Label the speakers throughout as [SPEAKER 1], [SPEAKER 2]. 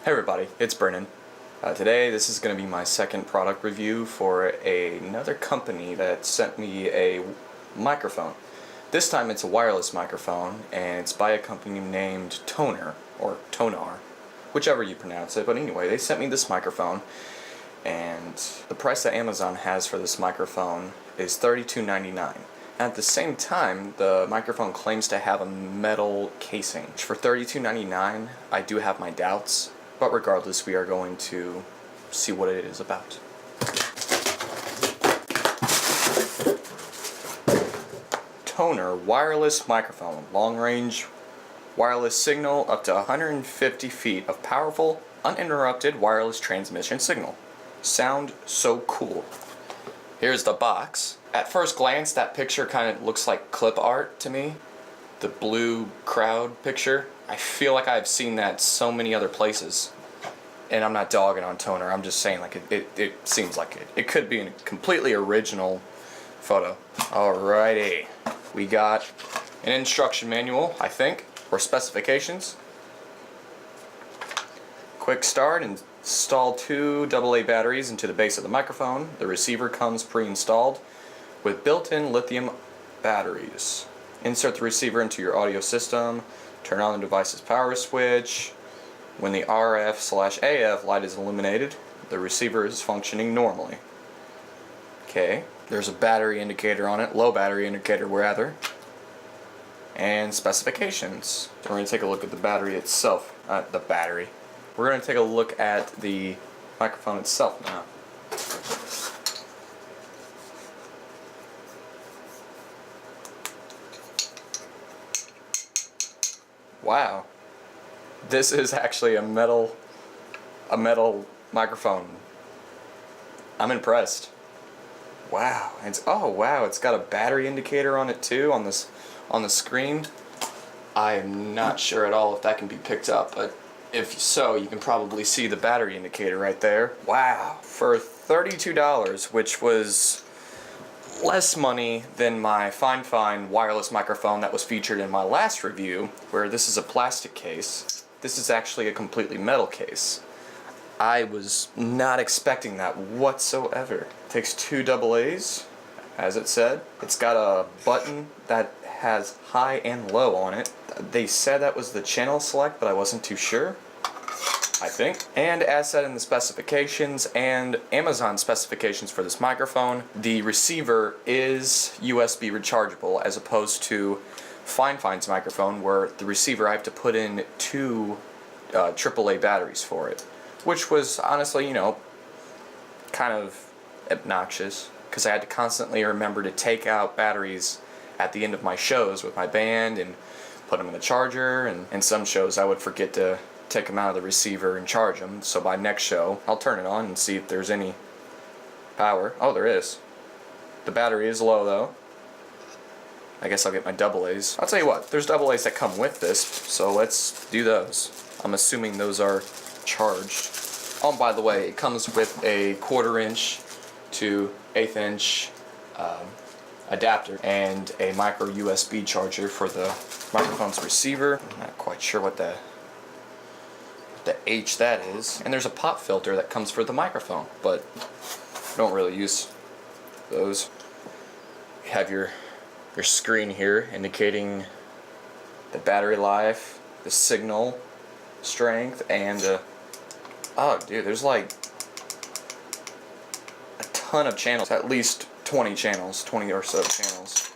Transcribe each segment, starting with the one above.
[SPEAKER 1] Hey everybody, it's Brennan. Today this is going to be my second product review for another company that sent me a microphone. This time it's a wireless microphone and it's by a company named Tonor, or Tonor, whichever you pronounce it. But anyway, they sent me this microphone and the price that Amazon has for this microphone is $32.99. At the same time, the microphone claims to have a metal casing. For $32.99, I do have my doubts. But regardless, we are going to see what it is about. Tonor wireless microphone. Long range wireless signal up to 150 feet of powerful, uninterrupted wireless transmission signal. Sound so cool. Here's the box. At first glance, that picture kind of looks like clip art to me. The blue crowd picture. I feel like I've seen that so many other places. And I'm not dogging on Tonor, I'm just saying like it seems like it. It could be a completely original photo. Alrighty. We got an instruction manual, I think, or specifications. Quick start, install 2 AA batteries into the base of the microphone. The receiver comes pre-installed with built-in lithium batteries. Insert the receiver into your audio system. Turn on the device's power switch. When the RF/AF light is illuminated, the receiver is functioning normally. Okay, there's a battery indicator on it, low battery indicator rather. And specifications. We're going to take a look at the battery itself. We're going to take a look at the microphone itself now. Wow. This is actually a metal microphone. I'm impressed. Wow. It's got a battery indicator on it too on the screen. I'm not sure at all if that can be picked up, but if so, you can probably see the battery indicator right there. Wow. For $32, which was less money than my fine wireless microphone that was featured in my last review, where this is a plastic case. This is actually a completely metal case. I was not expecting that whatsoever. It takes 2 AA's, as it said. It's got a button that has high and low on it. They said that was the channel select, but I wasn't too sure, I think. And as said in the specifications and Amazon specifications for this microphone, the receiver is USB rechargeable as opposed to Fine's microphone, where the receiver I have to put in 2 AAA batteries for it, which was honestly, kind of obnoxious because I had to constantly remember to take out batteries at the end of my shows with my band and put them in the charger, and some shows I would forget to take them out of the receiver and charge them, so by next show I'll turn it on and see if there's any power. Oh, there is. The battery is low though. I guess I'll get my AA's. I'll tell you what, there's AA's that come with this, so let's do those. I'm assuming those are charged. Oh, by the way, it comes with a 1/4 inch to 1/8 inch adapter and a micro USB charger for the microphone's receiver. I'm not quite sure what the H that is. And there's a pop filter that comes for the microphone, but I don't really use those. You have your screen here indicating the battery life, the signal strength, and oh dude, there's like a ton of channels, at least 20 channels, 20 or so channels.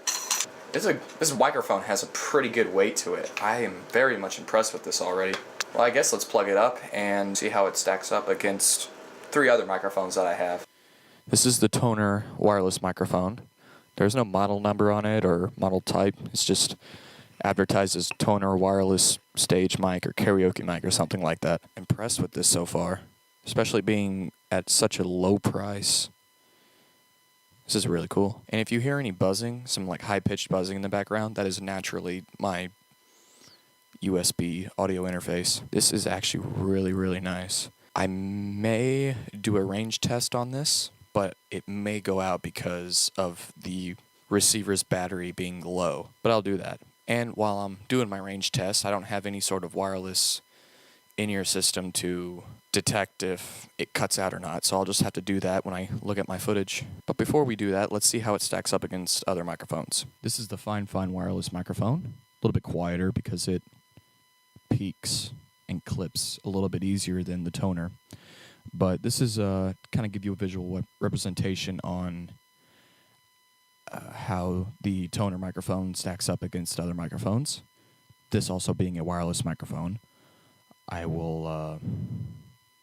[SPEAKER 1] This microphone has a pretty good weight to it. I am very much impressed with this already. Well, I guess let's plug it up and see how it stacks up against 3 other microphones that I have. This is the Tonor wireless microphone. There's no model number on it or model type. It's just advertised as Tonor wireless stage mic or karaoke mic or something like that. Impressed with this so far, especially being at such a low price. This is really cool. And if you hear any buzzing, some like high-pitched buzzing in the background, that is naturally my USB audio interface. This is actually really nice. I may do a range test on this, but it may go out because of the receiver's battery being low. But I'll do that. And while I'm doing my range test, I don't have any sort of wireless in-ear system to detect if it cuts out or not, so I'll just have to do that when I look at my footage. But before we do that, let's see how it stacks up against other microphones. This is the Fine wireless microphone. A little bit quieter because it peaks and clips a little bit easier than the Tonor. But this is kind of give you a visual representation on how the Tonor microphone stacks up against other microphones. This also being a wireless microphone. I will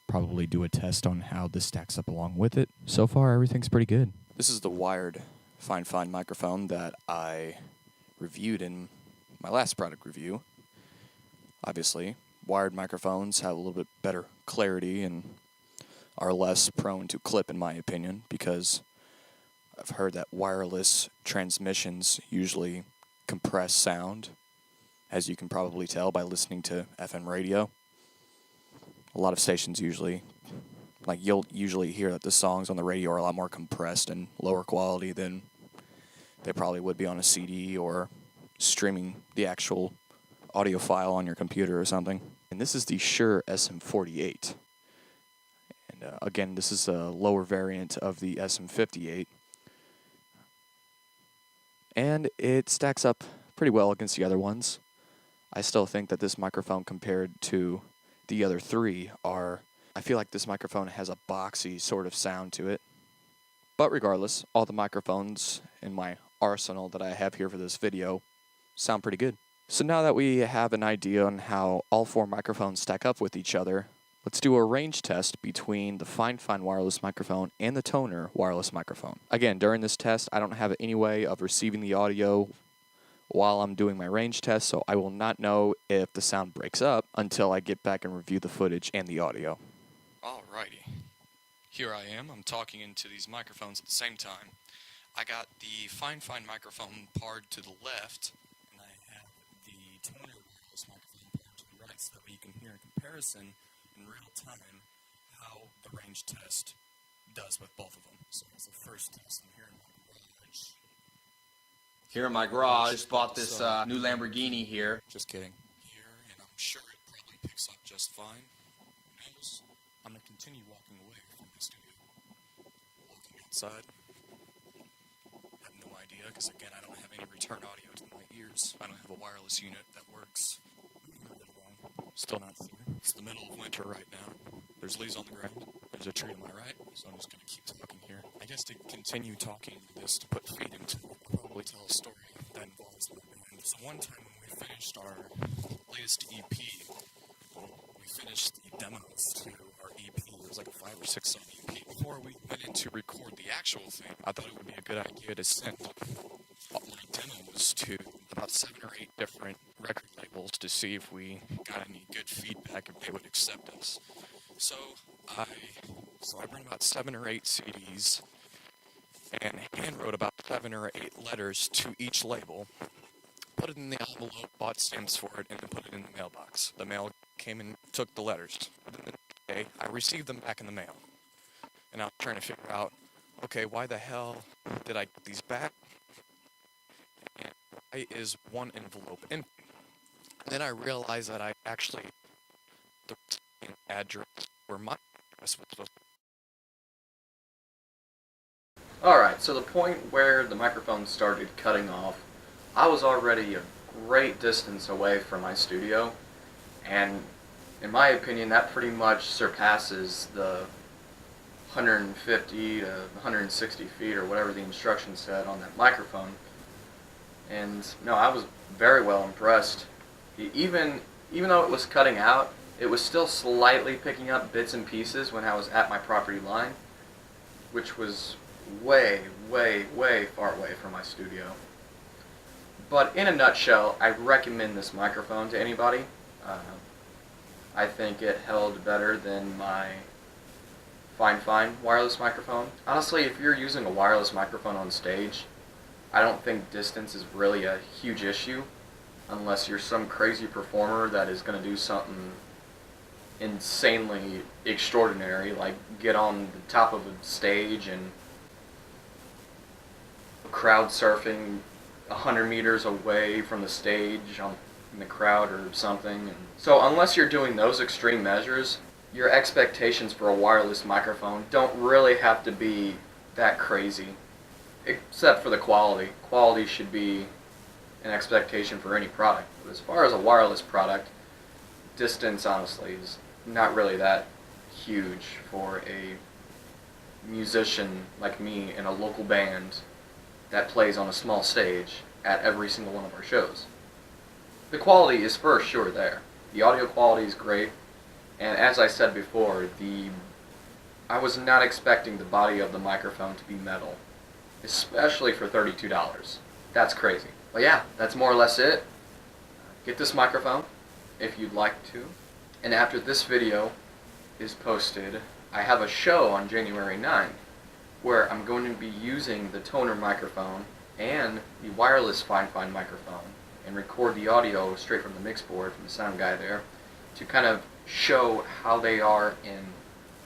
[SPEAKER 1] probably do a test on how this stacks up along with it. So far, everything's pretty good. This is the wired Fine microphone that I reviewed in my last product review. Obviously, wired microphones have a little bit better clarity and are less prone to clip, in my opinion, because I've heard that wireless transmissions usually compress sound, as you can probably tell by listening to FM radio. A lot of stations usually, like you'll usually hear that the songs on the radio are a lot more compressed and lower quality than they probably would be on a CD or streaming the actual audio file on your computer or something. And this is the Shure SM48. And again, this is a lower variant of the SM58. And it stacks up pretty well against the other ones. I still think that this microphone compared to the other three I feel like this microphone has a boxy sort of sound to it. But regardless, all the microphones in my arsenal that I have here for this video sound pretty good. So now that we have an idea on how all four microphones stack up with each other, let's do a range test between the Fine wireless microphone and the Tonor wireless microphone. Again, during this test, I don't have any way of receiving the audio while I'm doing my range test, so I will not know if the sound breaks up until I get back and review the footage and the audio. Alrighty. Here I am. I'm talking into these microphones at the same time. I got the Fine microphone part to the left, and I have the Tonor wireless microphone part to the right, so that way you can hear in comparison in real time how the range test does with both of them. So it's the first test. I'm here in my garage.
[SPEAKER 2] Here in my garage, bought this new Lamborghini here.
[SPEAKER 1] Just kidding. Here, and I'm sure it probably picks up just fine. Who knows? I'm going to continue walking away from my studio. Walking outside. I have no idea, because again, I don't have any return audio to my ears. I don't have a wireless unit that works. Still not clear. It's the middle of winter right now. There's leaves on the ground. There's a tree to my right, so I'm just going to keep talking here. I guess to continue talking this, to put feet into it, I'll probably tell a story that involves my band. So one time when we finished our latest EP, we finished the demos to our EP. It was like a 5 or 6 song EP. Before we went in to record the actual thing, I thought it would be a good idea to send all my demos to about 7 or 8 different record labels to see if we got any good feedback, if they would accept us. So I bring about 7 or 8 CDs and hand wrote about 7 or 8 letters to each label, put it in the envelope, bought stamps for it, and then put it in the mailbox. The mail came and took the letters. Then the next day, I received them back in the mail. And I was trying to figure out, okay, why the hell did I get these back? And why is one envelope empty? And then I realized that I actually the address where my address was supposed to.
[SPEAKER 2] Alright, so the point where the microphone started cutting off, I was already a great distance away from my studio, and in my opinion that pretty much surpasses the 150 to 160 feet or whatever the instructions said on that microphone. And no, I was very well impressed. Even though it was cutting out, it was still slightly picking up bits and pieces when I was at my property line, which was way, way, way far away from my studio. But in a nutshell, I recommend this microphone to anybody. I think it held better than my Fine wireless microphone. Honestly, if you're using a wireless microphone on stage, I don't think distance is really a huge issue, unless you're some crazy performer that is going to do something insanely extraordinary, like get on the top of a stage and crowd surfing 100 meters away from the stage on in the crowd or something. And so unless you're doing those extreme measures, your expectations for a wireless microphone don't really have to be that crazy, except for the quality. Quality should be an expectation for any product. But as far as a wireless product, distance honestly is not really that huge for a musician like me in a local band that plays on a small stage at every single one of our shows. The quality is for sure there. The audio quality is great, and as I said before, I was not expecting the body of the microphone to be metal, especially for $32. That's crazy. But yeah, that's more or less it. Get this microphone if you'd like to. And after this video is posted, I have a show on January 9th where I'm going to be using the Tonor microphone and the wireless Fine microphone and record the audio straight from the mix board from the sound guy there to kind of show how they are in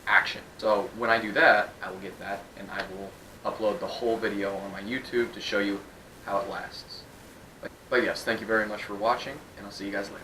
[SPEAKER 2] action. So when I do that, I will get that and I will upload the whole video on my YouTube to show you how it lasts. But yes, thank you very much for watching, and I'll see you guys later.